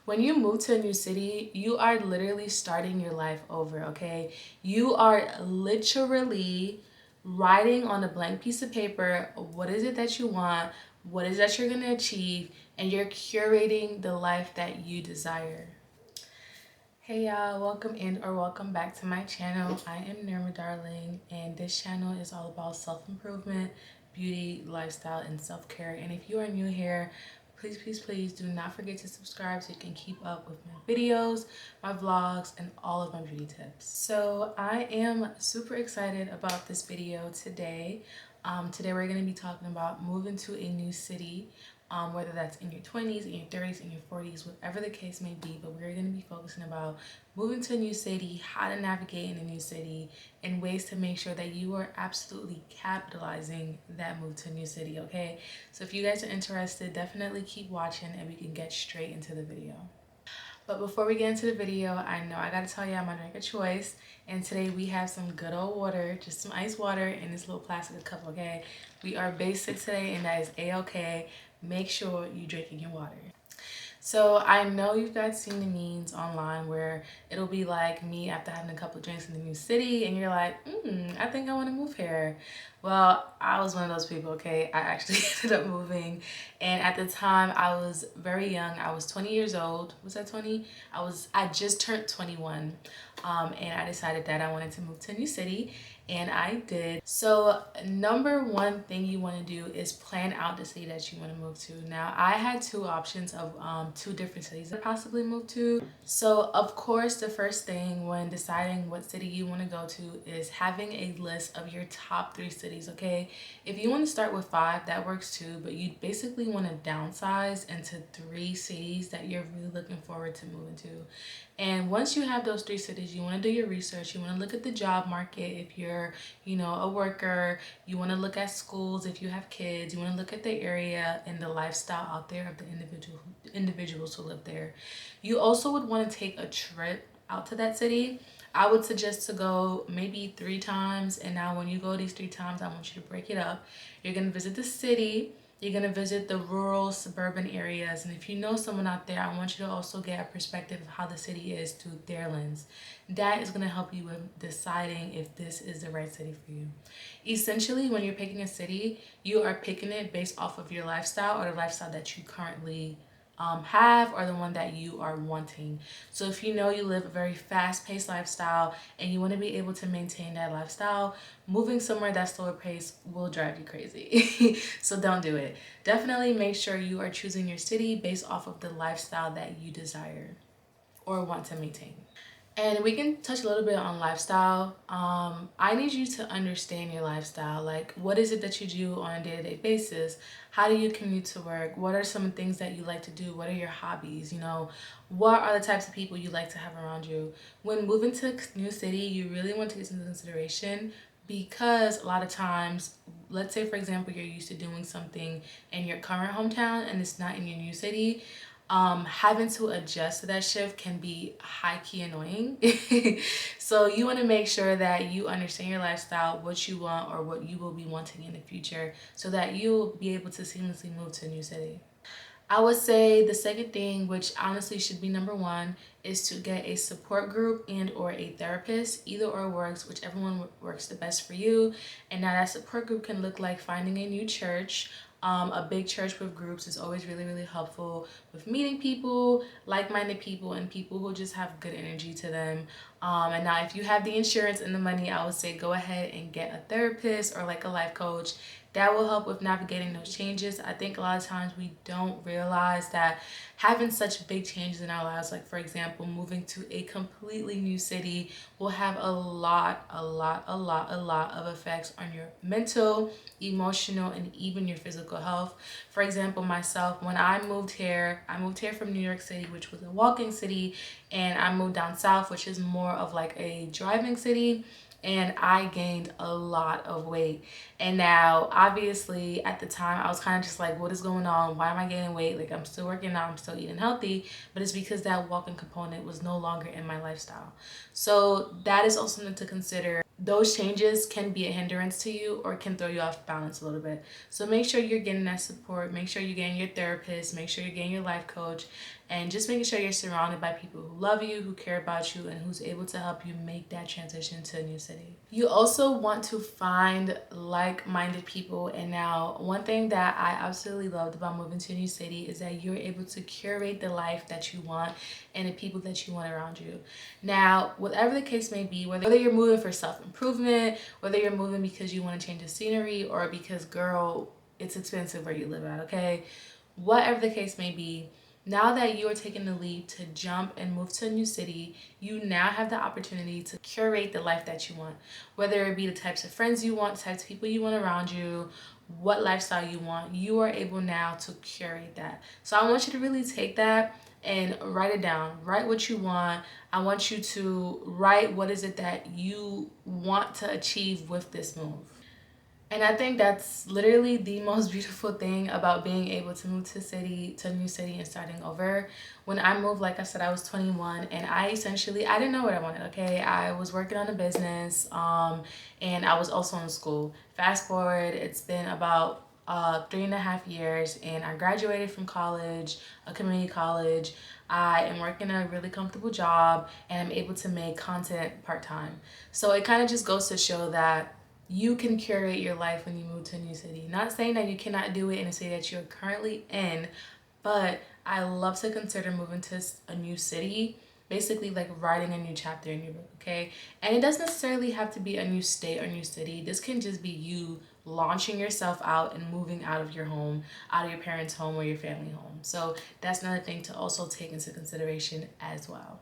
When you move to a new city, you are literally starting your life over, okay? You are literally writing on a blank piece of paper what is it that you want, what is that you're going to achieve, and you're curating the life that you desire. Hey y'all, welcome in or welcome back to my channel. I am Nirma Darling, and this channel is all about self-improvement, beauty, lifestyle, and self-care. And if you are new here, please do not forget to subscribe so you can keep up with my videos, my vlogs, and all of my beauty tips. So I am super excited about this video today. Today we're going to be talking about moving to a new city, whether that's in your 20s, in your 30s, in your 40s, whatever the case may be. But we're going to be focusing about moving to a new city, how to navigate in a new city, and ways to make sure that you are absolutely capitalizing that move to a new city, okay? So if you guys are interested, definitely keep watching and we can get straight into the video. But before we get into the video, I know I gotta tell you I'm gonna drink a choice. And today we have some good old water, just some ice water in this little plastic cup, okay? We are basic today and that is a-okay. Make sure you drinking your water. So I know you've guys seen the memes online where it'll be like me after having a couple of drinks in the new city and you're like, I think I want to move here. Well, I was one of those people, okay? I actually ended up moving, and at the time I was very young. I was 20 years old. Was I 20? I just turned 21. And I decided that I wanted to move to a new city, and I did. So number one thing you want to do is plan out the city that you want to move to. Now I had two options of two different cities to possibly move to. So of course the first thing when deciding what city you want to go to is having a list of your top 3 cities, okay? If you want to start with 5, that works too, but you basically want to downsize into 3 cities that you're really looking forward to moving to. And once you have those 3 cities, you want to do your research. You want to look at the job market if you're, a worker. You want to look at schools if you have kids. You want to look at the area and the lifestyle out there of the individuals who live there. You also would want to take a trip out to that city. I would suggest to go maybe 3 times. And now when you go these 3 times, I want you to break it up. You're going to visit the city. You're going to visit the rural suburban areas, and if you know someone out there, I want you to also get a perspective of how the city is through their lens. That is going to help you with deciding if this is the right city for you. Essentially, when you're picking a city, you are picking it based off of your lifestyle or the lifestyle that you currently have, or the one that you are wanting. So if you know you live a very fast-paced lifestyle and you want to be able to maintain that lifestyle, moving somewhere that's slower paced will drive you crazy. So don't do it. Definitely make sure you are choosing your city based off of the lifestyle that you desire or want to maintain. And we can touch a little bit on lifestyle. I need you to understand your lifestyle. Like, what is it that you do on a day-to-day basis? How do you commute to work? What are some things that you like to do? What are your hobbies? What are the types of people you like to have around you? When moving to a new city, you really want to take this into consideration, because a lot of times, let's say for example, you're used to doing something in your current hometown and it's not in your new city. Having to adjust to that shift can be high-key annoying. So you want to make sure that you understand your lifestyle, what you want or what you will be wanting in the future, so that you'll be able to seamlessly move to a new city. I would say the second thing, which honestly should be number 1, is to get a support group and or a therapist. Either or works, whichever one works the best for you. And now that support group can look like finding a new church. A big church with groups is always really helpful with meeting people, like-minded people, and people who just have good energy to them. And now if you have the insurance and the money, I would say go ahead and get a therapist or like a life coach. That will help with navigating those changes. I think a lot of times we don't realize that having such big changes in our lives, like for example, moving to a completely new city, will have a lot of effects on your mental, emotional, and even your physical health. For example, myself, when I moved here from New York City, which was a walking city, and I moved down south, which is more of like a driving city, and I gained a lot of weight. And now obviously at the time I was kind of just like, what is going on? Why am I gaining weight? Like, I'm still working out, I'm still eating healthy, but it's because that walking component was no longer in my lifestyle. So that is also something to consider. Those changes can be a hindrance to you or can throw you off balance a little bit. So make sure you're getting that support, make sure you're getting your therapist, make sure you're getting your life coach, and just making sure you're surrounded by people who love you, who care about you, and who's able to help you make that transition to a new city. You also want to find like-minded people. And now one thing that I absolutely loved about moving to a new city is that you're able to curate the life that you want and the people that you want around you. Now, whatever the case may be, whether you're moving for self-improvement, whether you're moving because you want to change the scenery, or because, girl, it's expensive where you live at, okay? Whatever the case may be, now that you are taking the leap to jump and move to a new city, you now have the opportunity to curate the life that you want. Whether it be the types of friends you want, the types of people you want around you, what lifestyle you want, you are able now to curate that. So I want you to really take that and write it down. Write what you want. I want you to write what is it that you want to achieve with this move. And I think that's literally the most beautiful thing about being able to move to a new city and starting over. When I moved, like I said, I was 21, and I didn't know what I wanted, okay? I was working on a business, and I was also in school. Fast forward, it's been about 3.5 years, and I graduated from college, a community college. I am working a really comfortable job, and I'm able to make content part-time. So it kind of just goes to show that you can curate your life when you move to a new city. Not saying that you cannot do it in a city that you're currently in, but I love to consider moving to a new city, basically like writing a new chapter in your book, okay? And it doesn't necessarily have to be a new state or new city. This can just be you launching yourself out and moving out of your home, out of your parents' home or your family home. So that's another thing to also take into consideration as well.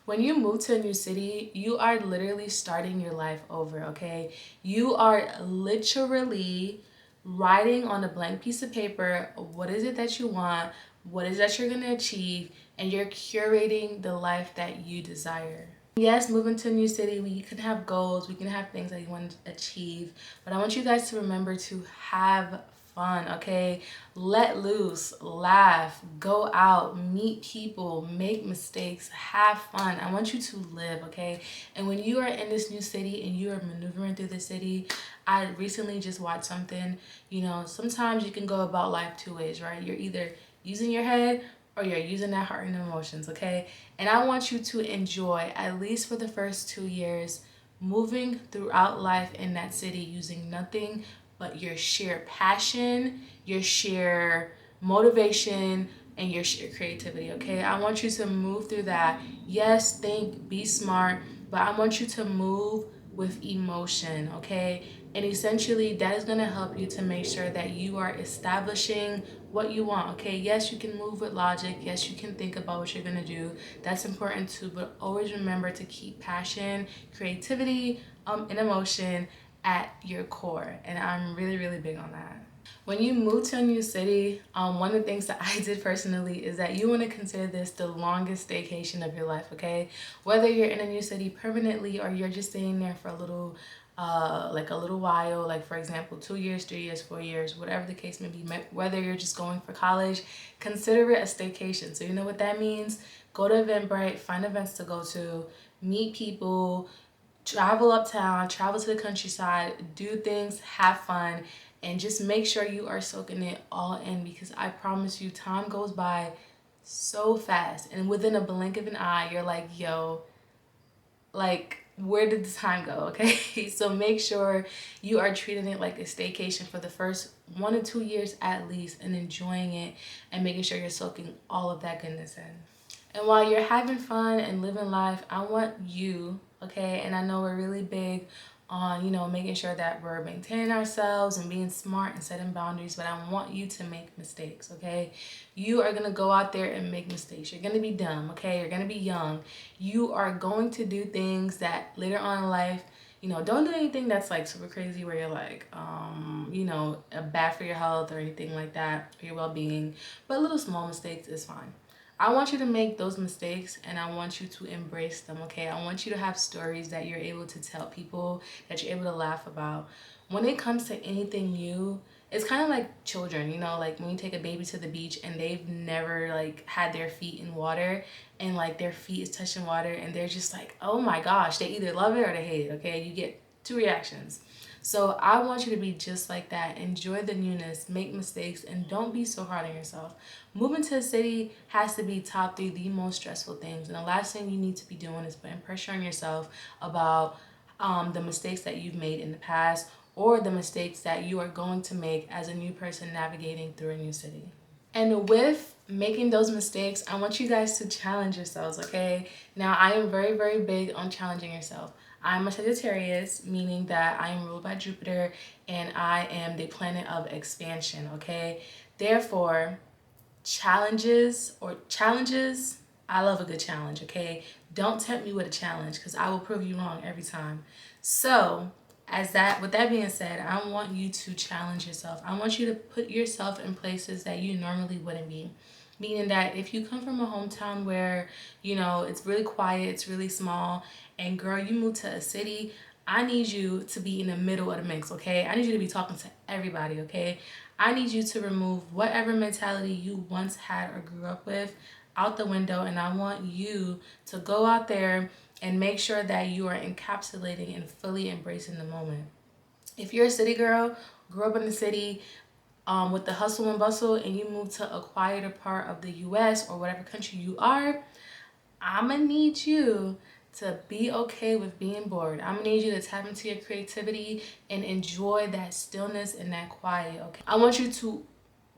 When you move to a new city, you are literally starting your life over, okay? You are literally writing on a blank piece of paper what is it that you want, what is that you're going to achieve, and you're curating the life that you desire. Yes, moving to a new city, we can have goals, we can have things that you want to achieve, but I want you guys to remember to have fun, okay? Let loose, laugh, go out, meet people, make mistakes, have fun. I want you to live, okay? And when you are in this new city and you are maneuvering through the city, I recently just watched something, sometimes you can go about life two ways, right? You're either using your head or you're using that heart and emotions, okay? And I want you to enjoy, at least for the first 2 years, moving throughout life in that city using nothing but your sheer passion, your sheer motivation, and your sheer creativity, okay? I want you to move through that. Yes, think, be smart, but I want you to move with emotion, okay? And essentially, that is gonna help you to make sure that you are establishing what you want, okay? Yes, you can move with logic. Yes, you can think about what you're gonna do. That's important too, but always remember to keep passion, creativity, and emotion at your core. And I'm really, really big on that. When you move to a new city, one of the things that I did personally is that you want to consider this the longest staycation of your life, okay? Whether you're in a new city permanently or you're just staying there for a little while, like for example 2 years, 3 years, 4 years, whatever the case may be, whether you're just going for college, consider it a staycation. So you know what that means? Go to Eventbrite, find events to go to, meet people, travel uptown, travel to the countryside, do things, have fun, and just make sure you are soaking it all in, because I promise you, time goes by so fast, and within a blink of an eye, you're like, yo, like, where did the time go, okay? So make sure you are treating it like a staycation for the first 1 to 2 years at least, and enjoying it and making sure you're soaking all of that goodness in. And while you're having fun and living life, I want you, okay, and I know we're really big on, making sure that we're maintaining ourselves and being smart and setting boundaries, but I want you to make mistakes, okay? You are going to go out there and make mistakes. You're going to be dumb, okay? You're going to be young. You are going to do things that later on in life, don't do anything that's like super crazy where you're like, bad for your health or anything like that, or your well-being, but little small mistakes is fine. I want you to make those mistakes, and I want you to embrace them, okay? I want you to have stories that you're able to tell people, that you're able to laugh about. When it comes to anything new, it's kind of like children, like when you take a baby to the beach and they've never like had their feet in water, and like their feet is touching water and they're just like, oh my gosh, they either love it or they hate it, okay? You get two reactions. So I want you to be just like that. Enjoy the newness, make mistakes, and don't be so hard on yourself. Moving to a city has to be top three the most stressful things. And the last thing you need to be doing is putting pressure on yourself about the mistakes that you've made in the past or the mistakes that you are going to make as a new person navigating through a new city. And with making those mistakes, I want you guys to challenge yourselves, okay? Now, I am very, very big on challenging yourself. I'm a Sagittarius, meaning that I am ruled by Jupiter and I am the planet of expansion, okay? Therefore, challenges, I love a good challenge, okay? Don't tempt me with a challenge because I will prove you wrong every time. So, with that being said, I want you to challenge yourself. I want you to put yourself in places that you normally wouldn't be. Meaning that if you come from a hometown where, it's really quiet, it's really small, and girl, you move to a city, I need you to be in the middle of the mix, okay? I need you to be talking to everybody, okay? I need you to remove whatever mentality you once had or grew up with out the window, and I want you to go out there and make sure that you are encapsulating and fully embracing the moment. If you're a city girl, grew up in the city, with the hustle and bustle, and you move to a quieter part of the US or whatever country you are, I'm gonna need you to be okay with being bored. I'm gonna need you to tap into your creativity and enjoy that stillness and that quiet, okay? I want you to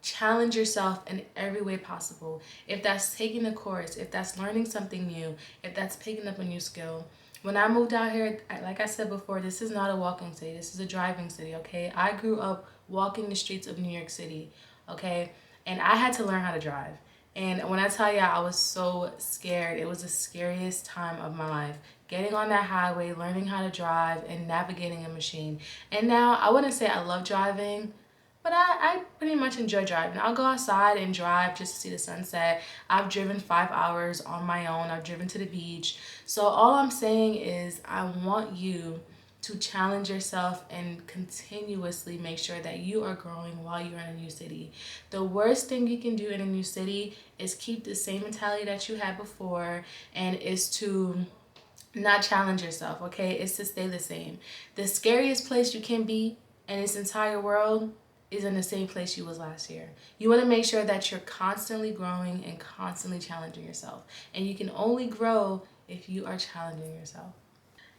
challenge yourself in every way possible. If that's taking a course, if that's learning something new, if that's picking up a new skill. When I moved out here, like I said before, this is not a walking city. This is a driving city, okay? I grew up walking the streets of New York City, okay? And I had to learn how to drive. And when I tell you I was so scared, it was the scariest time of my life. Getting on that highway, learning how to drive, and navigating a machine. And now, I wouldn't say I love driving, but I pretty much enjoy driving. I'll go outside and drive just to see the sunset. I've driven 5 hours on my own. I've driven to the beach. So all I'm saying is I want you to challenge yourself and continuously make sure that you are growing while you're in a new city. The worst thing you can do in a new city is keep the same mentality that you had before, and is to not challenge yourself, okay? It's to stay the same. The scariest place you can be in this entire world is in the same place you was last year. You want to make sure that you're constantly growing and constantly challenging yourself. And you can only grow if you are challenging yourself.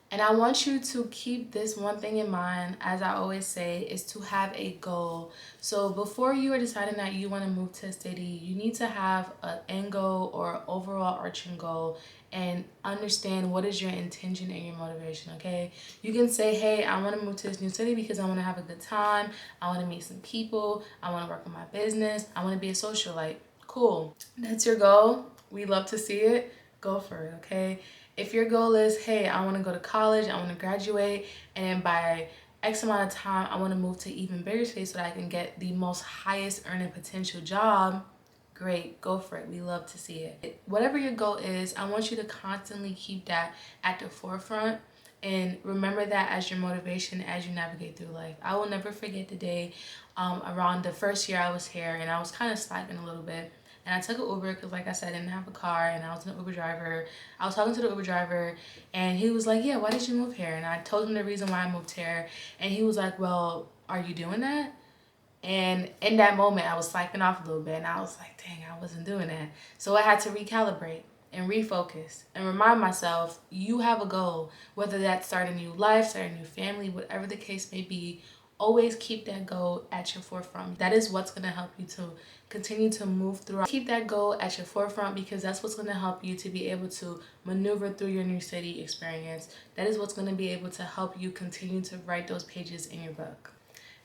And I want you to keep this one thing in mind, as I always say, is to have a goal. So before you are deciding that you want to move to a city, you need to have an end goal or overall arching goal and understand what is your intention and your motivation, okay? You can say, hey, I want to move to this new city because I want to have a good time. I want to meet some people. I want to work on my business. I want to be a socialite. Cool. That's your goal. We love to see it. Go for it, okay? If your goal is, hey, I want to go to college, I want to graduate, and then by X amount of time, I want to move to even bigger space so that I can get the most highest earning potential job, great, go for it. We love to see it. Whatever your goal is, I want you to constantly keep that at the forefront and remember that as your motivation as you navigate through life. I will never forget the day around the first year I was here, and I was kind of slacking a little bit. And I took an Uber because, like I said, I didn't have a car, and I was an Uber driver. I was talking to the Uber driver, and he was like, yeah, why did you move here? And I told him the reason why I moved here. And he was like, well, are you doing that? And in that moment, I was slacking off a little bit, and I was like, dang, I wasn't doing that. So I had to recalibrate and refocus and remind myself, you have a goal, whether that's start a new life, start a new family, whatever the case may be. Always keep that goal at your forefront. That is what's going to help you to continue to move through. Keep that goal at your forefront because that's what's going to help you to be able to maneuver through your new city experience. That is what's going to be able to help you continue to write those pages in your book.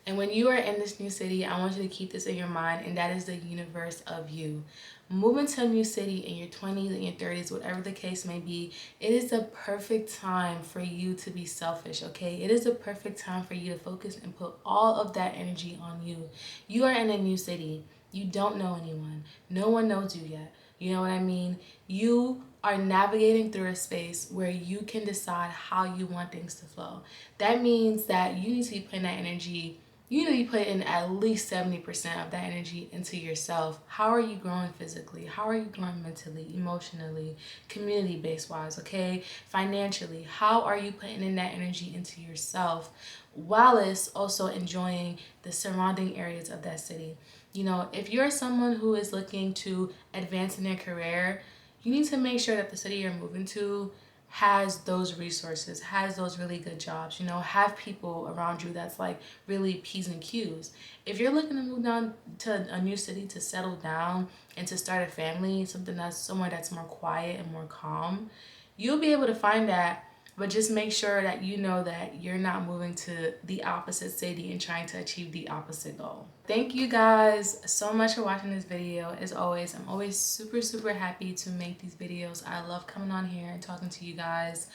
And when you are in this new city, I want you to keep this in your mind, and that is the universe of you. Moving to a new city in your 20s and your 30s, whatever the case may be, it is the perfect time for you to be selfish, okay? It is the perfect time for you to focus and put all of that energy on you. You are in a new city. You don't know anyone. No one knows you yet. You know what I mean? You are navigating through a space where you can decide how you want things to flow. That means that you need to be putting that energy you need to be putting at least 70% of that energy into yourself. How are you growing physically? How are you growing mentally, emotionally, community based wise, okay? Financially, how are you putting in that energy into yourself while it's also enjoying the surrounding areas of that city? You know, if you're someone who is looking to advance in their career, you need to make sure that the city you're moving to has those resources, has those really good jobs, you know, have people around you that's like really P's and Q's. If you're looking to move down to a new city to settle down and to start a family, something that's somewhere that's more quiet and more calm, you'll be able to find that. But just make sure that you know that you're not moving to the opposite city and trying to achieve the opposite goal. Thank you guys so much for watching this video. As always, I'm always super happy to make these videos. I love coming on here and talking to you guys.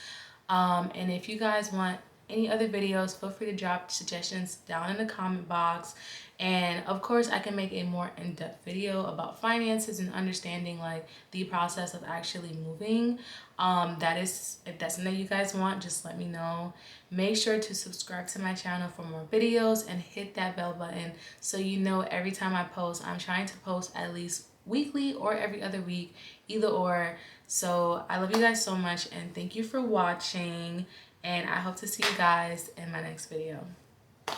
And if you guys want any other videos, feel free to drop suggestions down in the comment box. And of course, I can make a more in-depth video about finances and understanding like the process of actually moving. That is, if that's something you guys want, just let me know. Make sure to subscribe to my channel for more videos and hit that bell button so you know every time I post. I'm trying to post at least weekly or every other week, either or. So I love you guys so much and thank you for watching, and I hope to see you guys in my next video.